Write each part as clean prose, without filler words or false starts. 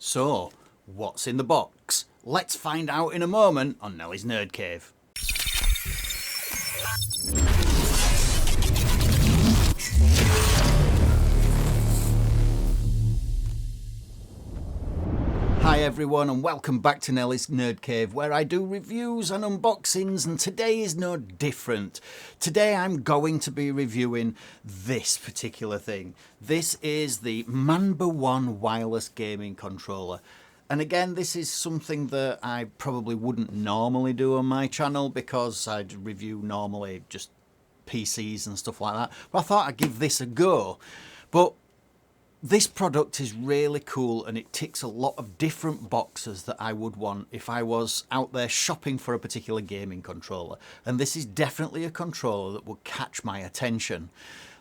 So, what's in the box? Let's find out in a moment on Nelly's Nerd Cave. Hi everyone and welcome back to Nelly's Nerd Cave, where I do reviews and unboxings, and today is no different. Today I'm going to be reviewing this particular thing. This is the Manba One wireless gaming controller. And again, this is something that I probably wouldn't normally do on my channel because I'd review normally just PCs and stuff like that. But I thought I'd give this a go. But this product is really cool and it ticks a lot of different boxes that I would want if I was out there shopping for a particular gaming controller. And this is definitely a controller that would catch my attention.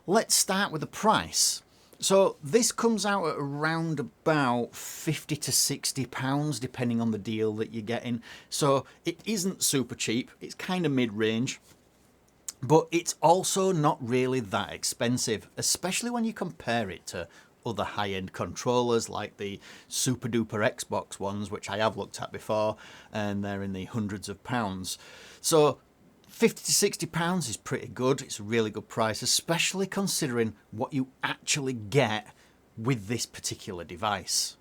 Let's start with the price. So this comes out at around about £50 to £60 depending on the deal that you're getting. So it isn't super cheap, it's kind of mid-range. But it's also not really that expensive, especially when you compare it to other high-end controllers like the super duper Xbox ones, which I have looked at before, and they're in the hundreds of pounds. So £50 to £60 is pretty good. It's a really good price, especially considering what you actually get with this particular device.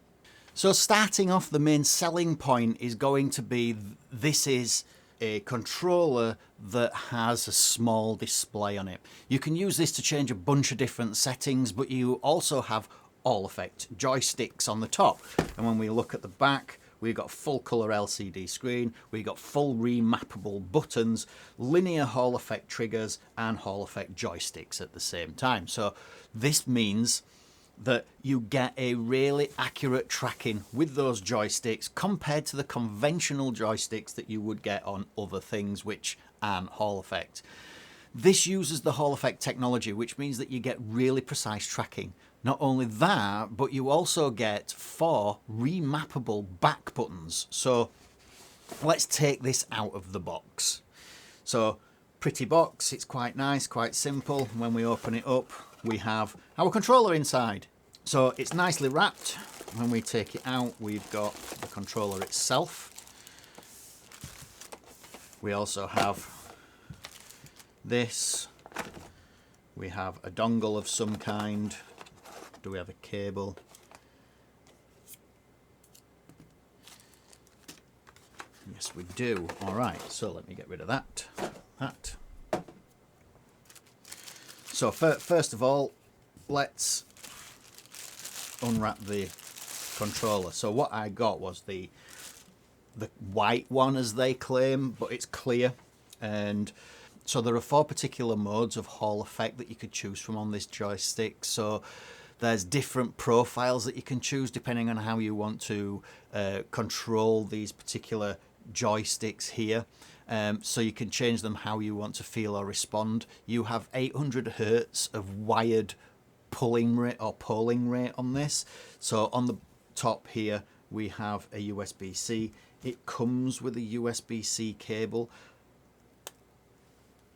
So starting off, the main selling point is going to be this is a controller that has a small display on it. You can use this to change a bunch of different settings, but you also have all effect joysticks on the top. And when we look at the back, we've got full color LCD screen, we've got full remappable buttons, linear Hall effect triggers, and Hall effect joysticks at the same time. So this means that you get a really accurate tracking with those joysticks compared to the conventional joysticks that you would get on other things which aren't Hall effect. This uses the Hall effect technology, which means that you get really precise tracking. Not only that, but you also get 4 remappable back buttons. So let's take this out of the box. So pretty box, it's quite nice, quite simple. When we open it up, we have our controller inside. So it's nicely wrapped. When we take it out, we've got the controller itself. We also have this. We have a dongle of some kind. Do we have a cable? Yes, we do. All right, so let me get rid of that. So first of all, let's unwrap the controller. So what I got was the white one, as they claim, but it's clear. And so there are 4 particular modes of Hall effect that you could choose from on this joystick. So there's different profiles that you can choose depending on how you want to control these particular joysticks here. So you can change them how you want to feel or respond. You have 800 Hertz of wired pulling rate or polling rate on this. So on the top here we have a USB-C. It comes with a USB-C cable.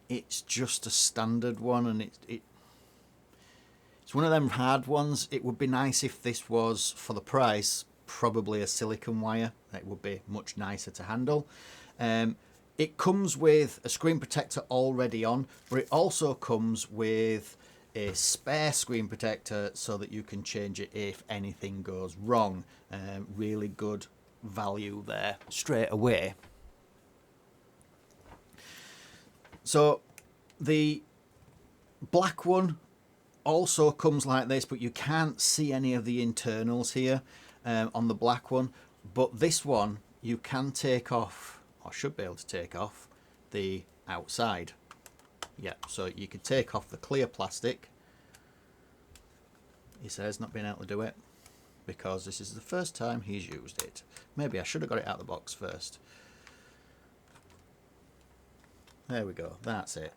It's just a standard one, and it's one of them hard ones. It would be nice if this was, for the price, probably a silicon wire. It would be much nicer to handle. It comes with a screen protector already on, but it also comes with a spare screen protector so that you can change it if anything goes wrong. Really good value there straight away. So the black one also comes like this, but you can't see any of the internals here on the black one. But this one you can take off, or should be able to take off, the outside. Yeah, so you could take off the clear plastic. He says not being able to do it because this is the first time he's used it. Maybe I should have got it out of the box first. There we go, that's it.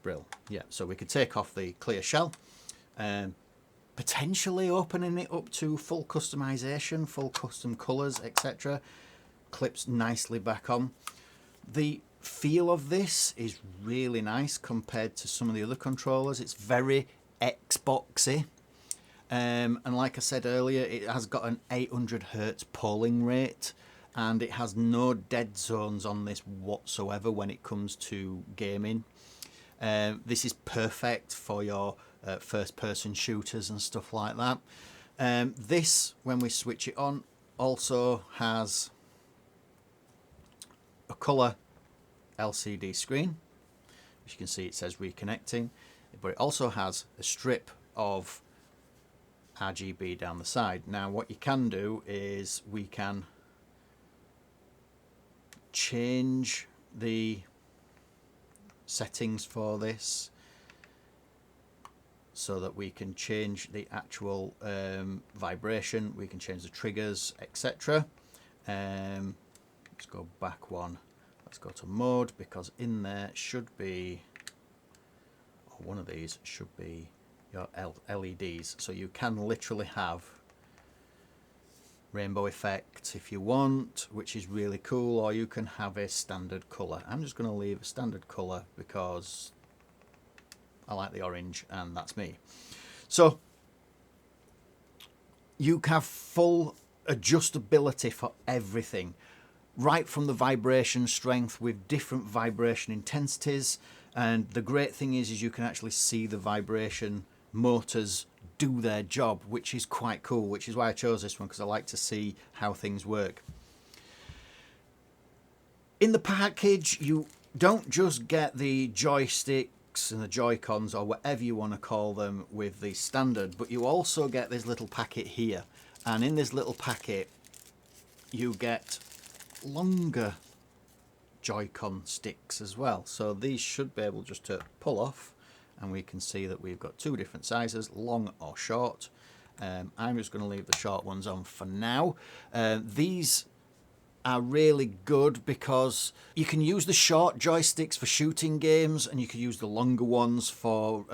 Brill. Yeah, so we could take off the clear shell, potentially opening it up to full customization, full custom colors, etc. Clips nicely back on. The feel of this is really nice compared to some of the other controllers. It's very Xboxy. And like I said earlier, it has got an 800 hertz polling rate, and it has no dead zones on this whatsoever when it comes to gaming. This is perfect for your first person shooters and stuff like that. This, when we switch it on, also has a colour LCD screen. As you can see, it says reconnecting, but it also has a strip of RGB down the side. Now what you can do is we can change the settings for this so that we can change the actual vibration, we can change the triggers, etc. Let's go back one, let's go to mode, because in there should be, or one of these should be your LEDs, so you can literally have rainbow effect if you want, which is really cool, or you can have a standard colour. I'm just going to leave a standard colour because I like the orange, and that's me. So you have full adjustability for everything, right from the vibration strength with different vibration intensities. And the great thing is you can actually see the vibration motors do their job, which is quite cool, which is why I chose this one, because I like to see how things work. In the package, you don't just get the joysticks and the Joy-Cons, or whatever you want to call them, with the standard, but you also get this little packet here. And in this little packet, you get longer Joy-Con sticks as well. So these should be able just to pull off, and we can see that we've got two different sizes, long or short. I'm just going to leave the short ones on for now. These are really good because you can use the short joysticks for shooting games, and you can use the longer ones for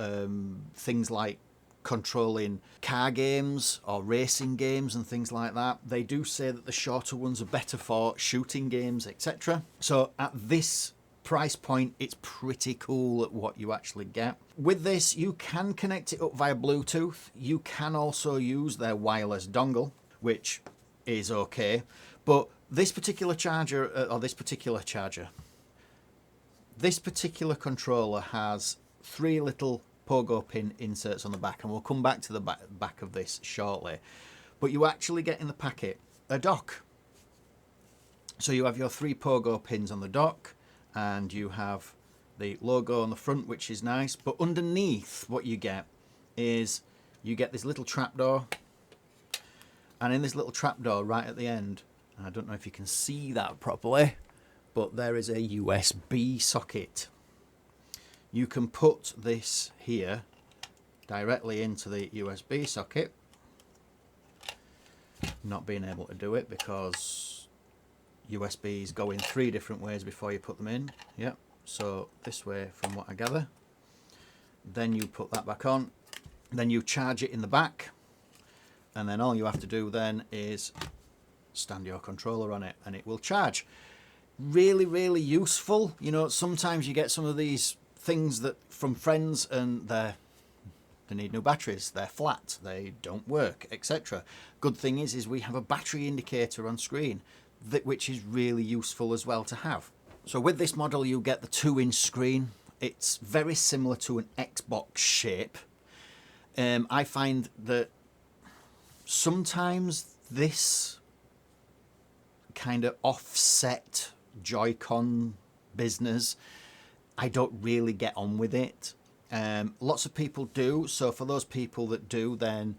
things like controlling car games or racing games and things like that. They do say that the shorter ones are better for shooting games, etc. So at this price point, it's pretty cool at what you actually get. With this, you can connect it up via Bluetooth. You can also use their wireless dongle, which is okay. But this particular charger, this particular controller has three little pogo pin inserts on the back, and we'll come back to the back of this shortly. But you actually get in the packet a dock. So you have your three pogo pins on the dock, and you have the logo on the front, which is nice. But underneath, what you get is you get this little trapdoor, and in this little trapdoor right at the end, I don't know if you can see that properly, but there is a USB socket. You can put this here directly into the USB socket. Not being able to do it because USBs go in 3 different ways before you put them in. Yep, so this way from what I gather. Then you put that back on, then you charge it in the back, and then all you have to do then is stand your controller on it and it will charge. Really, really useful. You know, sometimes you get some of these things that from friends and they need new batteries, they're flat, they don't work, etc. Good thing is we have a battery indicator on screen, which is really useful as well to have. So with this model you get the 2-inch screen. It's very similar to an Xbox shape. I find that sometimes this kind of offset Joy-Con business, I don't really get on with it. Lots of people do, so for those people that do, then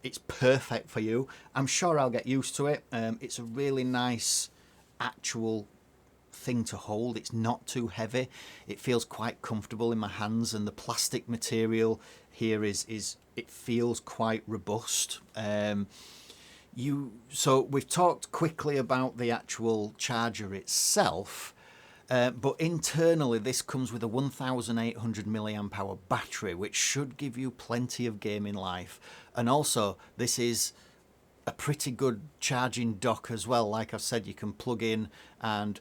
it's perfect for you. I'm sure I'll get used to it. It's a really nice actual thing to hold. It's not too heavy. It feels quite comfortable in my hands, and the plastic material here is it feels quite robust. So we've talked quickly about the actual charger itself, but internally this comes with a 1800 milliamp hour battery, which should give you plenty of gaming life. And also this is a pretty good charging dock as well. Like I said, you can plug in, and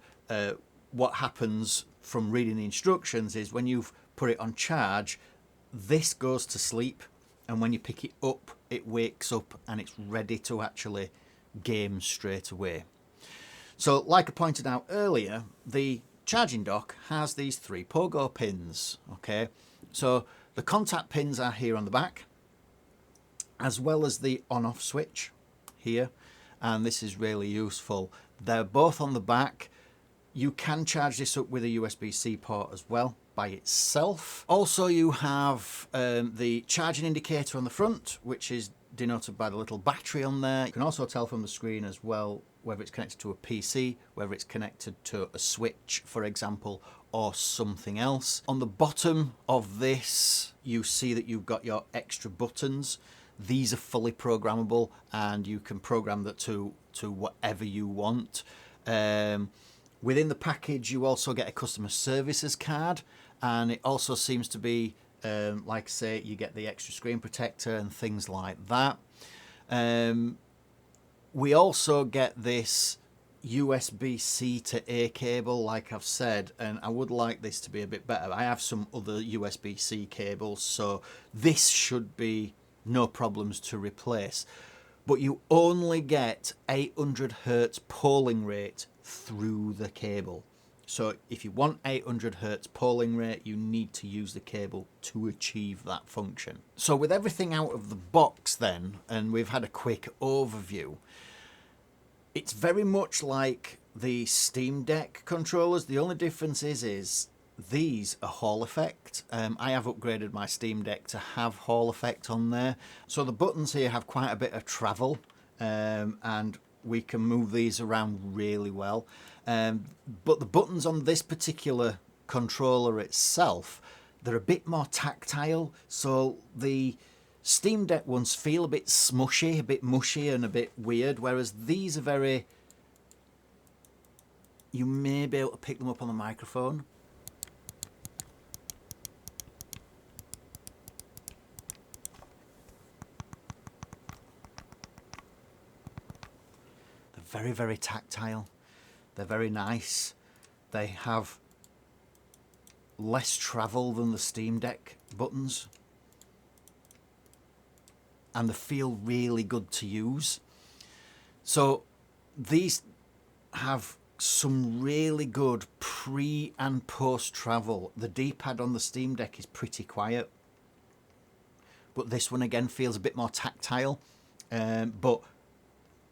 what happens from reading the instructions is when you've put it on charge, this goes to sleep, and when you pick it up it wakes up and it's ready to actually game straight away. So like I pointed out earlier, the charging dock has these 3 pogo pins. Okay, so the contact pins are here on the back, as well as the on-off switch here, and this is really useful. They're both on the back. You can charge this up with a USB-C port as well by itself. Also, you have the charging indicator on the front, which is denoted by the little battery on there. You can also tell from the screen as well whether it's connected to a PC, whether it's connected to a switch, for example, or something else. On the bottom of this, you see that you've got your extra buttons. These are fully programmable, and you can program that to whatever you want. Within the package, you also get a customer services card, and it also seems to be, like I say, you get the extra screen protector and things like that. We also get this USB-C to A cable, like I've said, and I would like this to be a bit better. I have some other USB-C cables, so this should be no problems to replace. But you only get 800 hertz polling rate through the cable. So if you want 800 hertz polling rate, you need to use the cable to achieve that function. So with everything out of the box then, and we've had a quick overview, it's very much like the Steam Deck controllers. The only difference is these are Hall effect. I have upgraded my Steam Deck to have Hall effect on there. So the buttons here have quite a bit of travel, and we can move these around really well. But the buttons on this particular controller itself, they're a bit more tactile. So the Steam Deck ones feel a bit smushy, a bit mushy and a bit weird, whereas these are very... You may be able to pick them up on the microphone. They're very, very tactile. They're very nice. They have less travel than the Steam Deck buttons, and they feel really good to use. So these have some really good pre and post travel. The D-pad on the Steam Deck is pretty quiet, but this one again feels a bit more tactile, but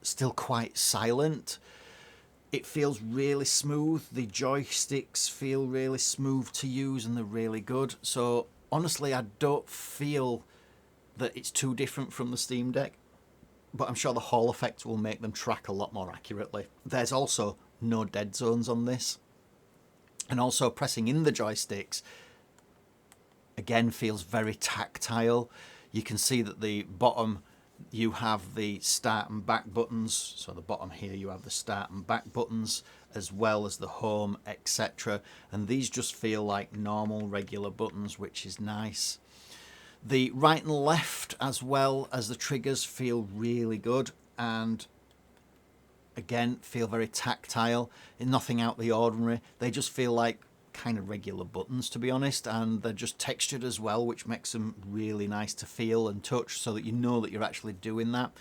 still quite silent. It feels really smooth. The joysticks feel really smooth to use, and they're really good. So honestly, I don't feel that it's too different from the Steam Deck, but I'm sure the Hall effect will make them track a lot more accurately. There's also no dead zones on this, and also pressing in the joysticks again feels very tactile. You can see that the bottom, you have the start and back buttons. So the bottom here, you have the start and back buttons, as well as the home, etc. And these just feel like normal, regular buttons, which is nice. The right and left, as well as the triggers, feel really good, and again, feel very tactile. Nothing out of the ordinary. They just feel like kind of regular buttons, to be honest, and they're just textured as well, which makes them really nice to feel and touch, so that you know that you're actually doing that.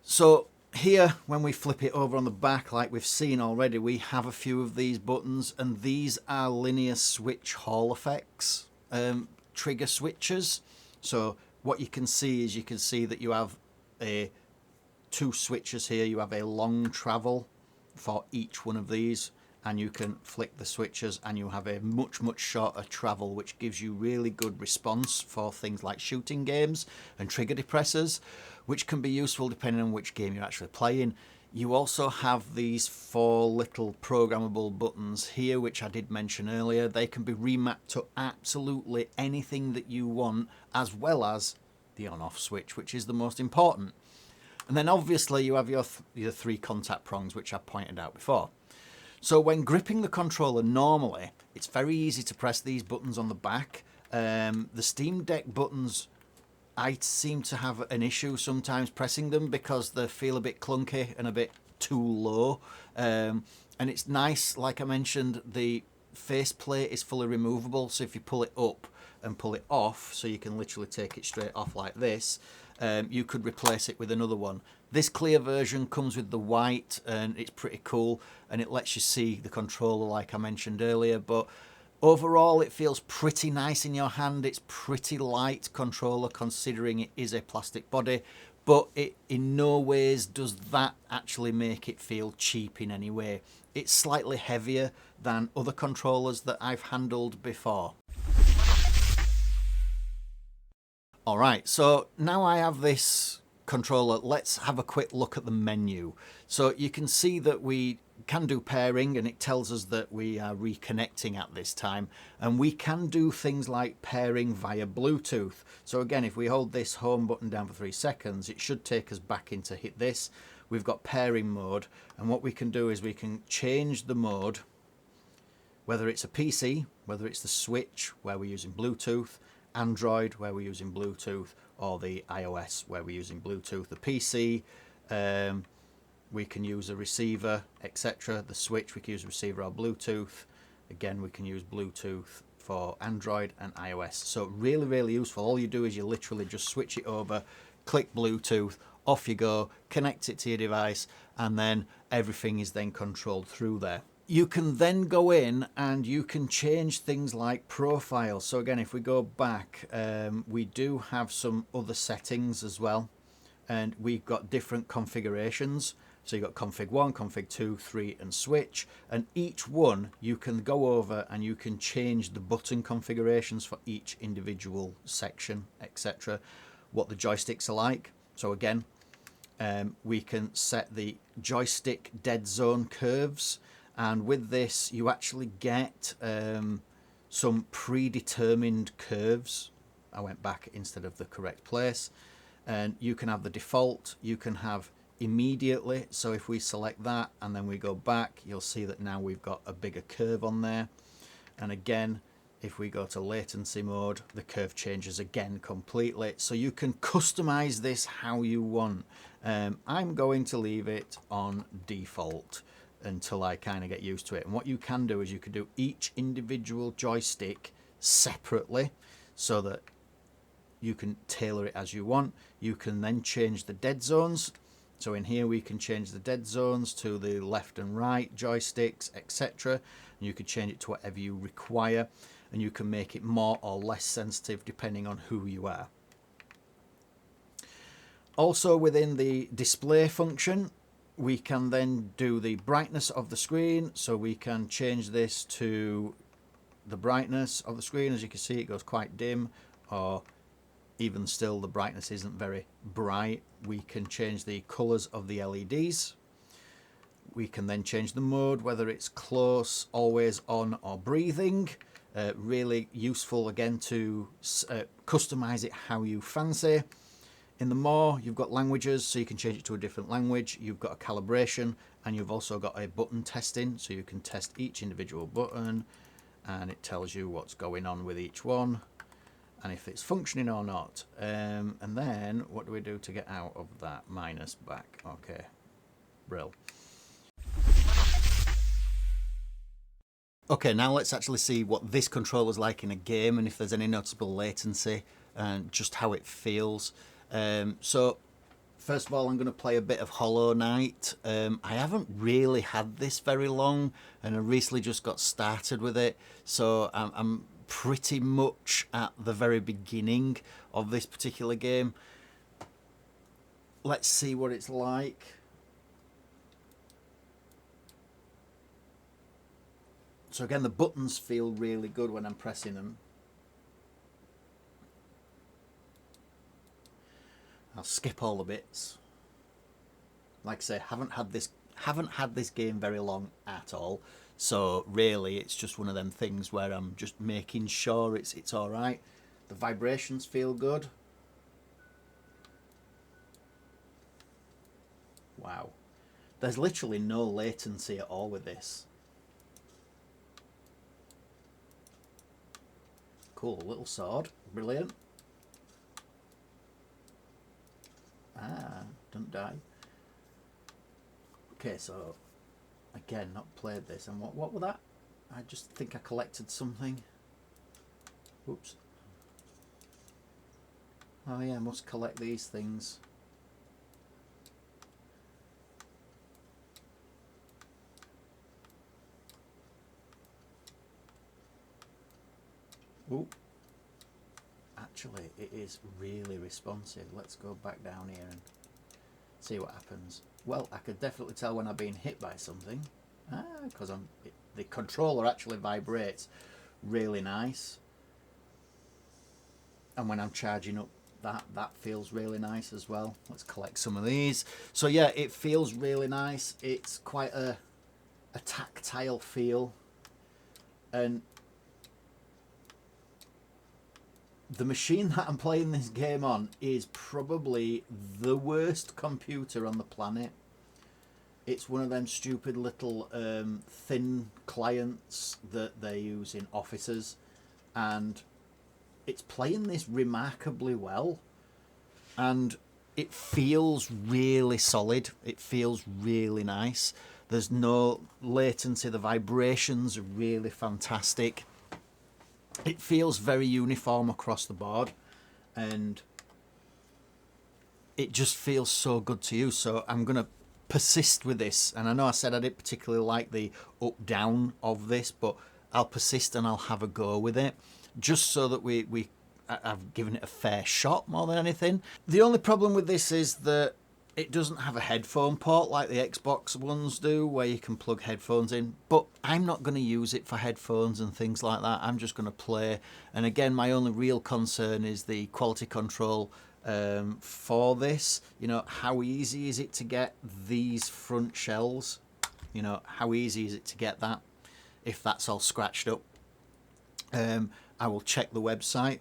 So here, when we flip it over on the back, like we've seen already, we have a few of these buttons, and these are linear switch Hall effects trigger switches. So what you can see is, you can see that you have two switches here. You have a long travel for each one of these, and you can flick the switches and you have a much shorter travel, which gives you really good response for things like shooting games and trigger depressors, which can be useful depending on which game you're actually playing. You also have these 4 little programmable buttons here, which I did mention earlier. They can be remapped to absolutely anything that you want, as well as the on-off switch, which is the most important. And then obviously you have your 3 contact prongs, which I pointed out before. So when gripping the controller normally, it's very easy to press these buttons on the back. The Steam Deck buttons, I seem to have an issue sometimes pressing them, because they feel a bit clunky and a bit too low. And it's nice, like I mentioned, the faceplate is fully removable, so if you pull it up and pull it off, so you can literally take it straight off like this, you could replace it with another one. This clear version comes with the white, and it's pretty cool, and it lets you see the controller like I mentioned earlier. But overall, it feels pretty nice in your hand. It's pretty light controller considering it is a plastic body, but it in no ways does that actually make it feel cheap in any way. It's slightly heavier than other controllers that I've handled before. Alright, so now I have this controller, let's have a quick look at the menu. So you can see that we can do pairing, and it tells us that we are reconnecting at this time, and we can do things like pairing via Bluetooth. So again, if we hold this home button down for 3 seconds, it should take us back into hit this. We've got pairing mode, and what we can do is we can change the mode, whether it's a PC, whether it's the Switch where we're using Bluetooth, Android where we're using Bluetooth, or the iOS where we're using Bluetooth. The PC, we can use a receiver, etc. The Switch, we can use a receiver or Bluetooth. Again, we can use Bluetooth for Android and iOS. So really, really useful. All you do is you literally just switch it over, click Bluetooth, off you go, connect it to your device, and then everything is then controlled through there. You can then go in and you can change things like profile. So again, if we go back, we do have some other settings as well, and we've got different configurations. So you've got config 1, config 2, 3 and switch, and each one you can go over and you can change the button configurations for each individual section, etc. What the joysticks are like. So again, we can set the joystick dead zone curves, and with this you actually get some predetermined curves. I went back instead of the correct place, and you can have the default, you can have immediately. So if we select that and then we go back, you'll see that now we've got a bigger curve on there. And again, if we go to latency mode, the curve changes again completely. So you can customize this how you want. I'm going to leave it on default until I kind of get used to it. And what you can do is you can do each individual joystick separately so that you can tailor it as you want. You can then change the dead zones. So in here we can change the dead zones to the left and right joysticks, etc. And you can change it to whatever you require, and you can make it more or less sensitive depending on who you are. Also within the display function, we can then do the brightness of the screen. So we can change this to the brightness of the screen. As you can see, it goes quite dim, or even still the brightness isn't very bright. We can change the colors of the LEDs. We can then change the mode, whether it's close, always on, or breathing. Really useful again to customize it how you fancy. In the more, you've got languages, so you can change it to a different language. You've got a calibration, and you've also got a button testing, so you can test each individual button, and it tells you what's going on with each one and if it's functioning or not. And then what do we do to get out of that? Minus back. Okay, brill. Okay, now let's actually see what this controller's like in a game, and if there's any noticeable latency and just how it feels. So first of all, I'm going to play a bit of Hollow Knight. I haven't really had this very long, and I recently just got started with it, so I'm pretty much at the very beginning of this particular game. Let's see what it's like. So again, the buttons feel really good when I'm pressing them. I'll skip all the bits. Like I say, haven't had this game very long at all. So really, it's just one of them things where I'm just making sure it's all right. The vibrations feel good. Wow, there's literally no latency at all with this. Cool, little sword, brilliant. Ah, don't die. Okay, so again, not played this, and what was that? I just think I collected something. Oops. Oh yeah, I must collect these things. Ooh. Actually, it is really responsive. Let's go back down here and see what happens. Well, I could definitely tell when I've been hit by something. Because the controller actually vibrates really nice. And when I'm charging up, that feels really nice as well. Let's collect some of these. So yeah, it feels really nice. It's quite a tactile feel. And the machine that I'm playing this game on is probably the worst computer on the planet. It's one of them stupid little thin clients that they use in offices, and it's playing this remarkably well, and it feels really solid. It feels really nice. There's no latency. The vibrations are really fantastic. It feels very uniform across the board, and it just feels so good to use. So I'm going to persist with this. And I know I said I didn't particularly like the up-down of this, but I'll persist and I'll have a go with it, just so that I've given it a fair shot more than anything. The only problem with this is that it doesn't have a headphone port like the Xbox ones do, where you can plug headphones in, but I'm not going to use it for headphones and things like that. I'm just going to play. And again, my only real concern is the quality control for this. You know, how easy is it to get these front shells? You know, how easy is it to get that if that's all scratched up? I will check the website,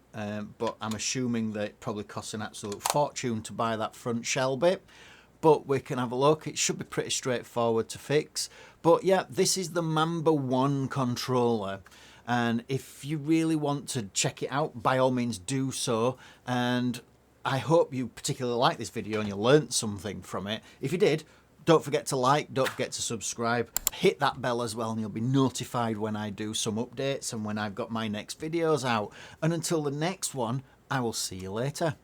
but I'm assuming that it probably costs an absolute fortune to buy that front shell bit. But we can have a look. It should be pretty straightforward to fix. But yeah, this is the Manba One controller. And if you really want to check it out, by all means do so. And I hope you particularly like this video and you learnt something from it. If you did, don't forget to like, don't forget to subscribe, hit that bell as well, and you'll be notified when I do some updates and when I've got my next videos out. And until the next one, I will see you later.